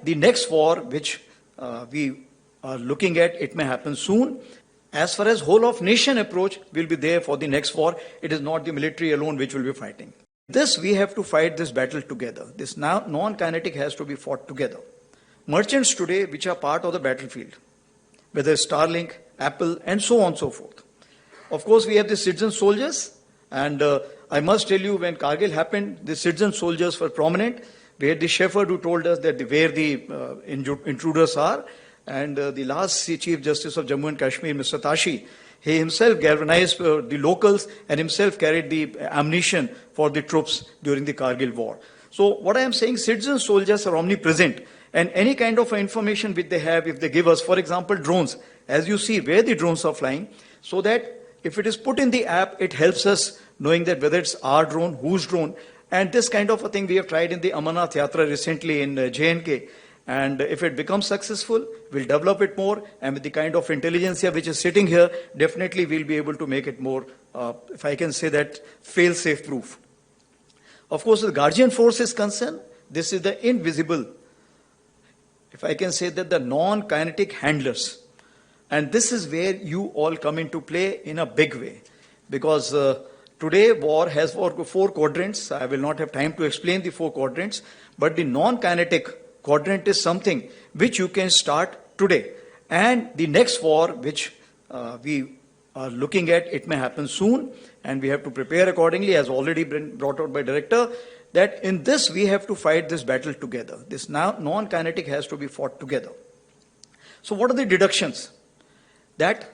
The next war, which we are looking at, it may happen soon. As far as whole of nation approach will be there for the next war, it is not the military alone which will be fighting. This, we have to fight this battle together. This non-kinetic has to be fought together. Merchants today, which are part of the battlefield, whether Starlink, Apple, and so on and so forth. Of course, we have the citizen soldiers, and I must tell you, when Kargil happened, the citizen soldiers were prominent. We had the shepherd who told us that where the intruders are, and the last Chief Justice of Jammu and Kashmir, Mr. Tashi, he himself galvanized the locals and himself carried the ammunition for the troops during the Kargil war. So what I am saying, citizen soldiers are omnipresent, and any kind of information which they have, if they give us, for example, drones, as you see where the drones are flying, so that if it is put in the app, it helps us knowing that whether it's our drone, whose drone, and this kind of a thing we have tried in the Amarnath Yatra recently in J&K. And if it becomes successful, we'll develop it more, and with the kind of intelligence here which is sitting here, definitely we'll be able to make it more, if I can say that, fail-safe proof. Of course, the Guardian Force is concerned, this is the invisible, if I can say that, the non-kinetic handlers. And this is where you all come into play in a big way. Because today war has four quadrants. I will not have time to explain the four quadrants, but the non-kinetic quadrant is something which you can start today. And the next war, which we are looking at, it may happen soon, and we have to prepare accordingly, as already been brought out by Director, that in this we have to fight this battle together. This non-kinetic has to be fought together. So what are the deductions? That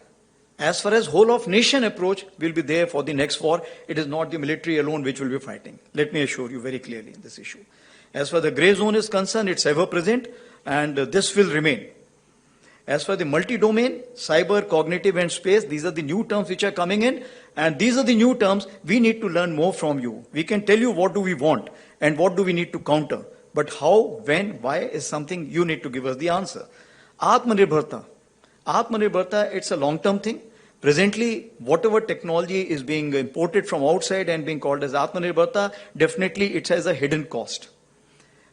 as far as whole of nation approach will be there for the next war, it is not the military alone which will be fighting. Let me assure you very clearly in this issue. As far as the grey zone is concerned, it's ever present, and this will remain. As for the multi-domain, cyber, cognitive, and space, these are the new terms which are coming in, and these are the new terms we need to learn more from you. We can tell you what do we want and what do we need to counter, but how, when, why is something you need to give us the answer. Atmanirbharta. Atmanirbharta, it's a long-term thing. Presently, whatever technology is being imported from outside and being called as Atmanirbharta, definitely it has a hidden cost.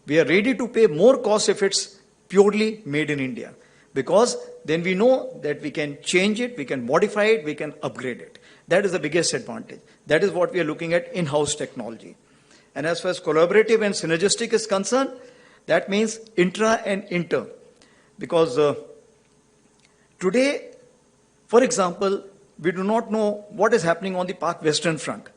We are ready to pay more cost if it's purely made in India, because then we know that we can change it, we can modify it, we can upgrade it. That is the biggest advantage. That is what we are looking at, in-house technology. And as far as collaborative and synergistic is concerned, that means intra and inter. Because today, for example, we do not know what is happening on the Pak Western Front.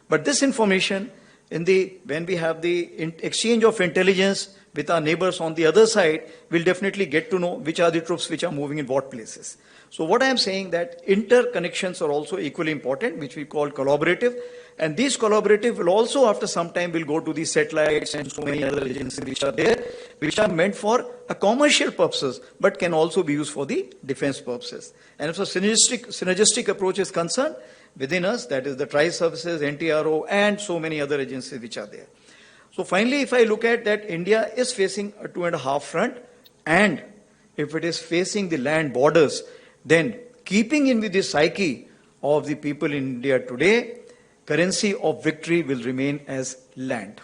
But this information, when we have the exchange of intelligence with our neighbors on the other side, we'll definitely get to know which are the troops which are moving in what places. So what I am saying, that interconnections are also equally important, which we call collaborative. And these collaborative will also, after some time, will go to the satellites and so many other agencies which are there, which are meant for a commercial purposes, but can also be used for the defense purposes. And if a synergistic approach is concerned, within us, that is the Tri-Services, NTRO, and so many other agencies which are there. So finally, if I look at that, India is facing a 2.5 front, and if it is facing the land borders, then keeping in with the psyche of the people in India today, currency of victory will remain as land.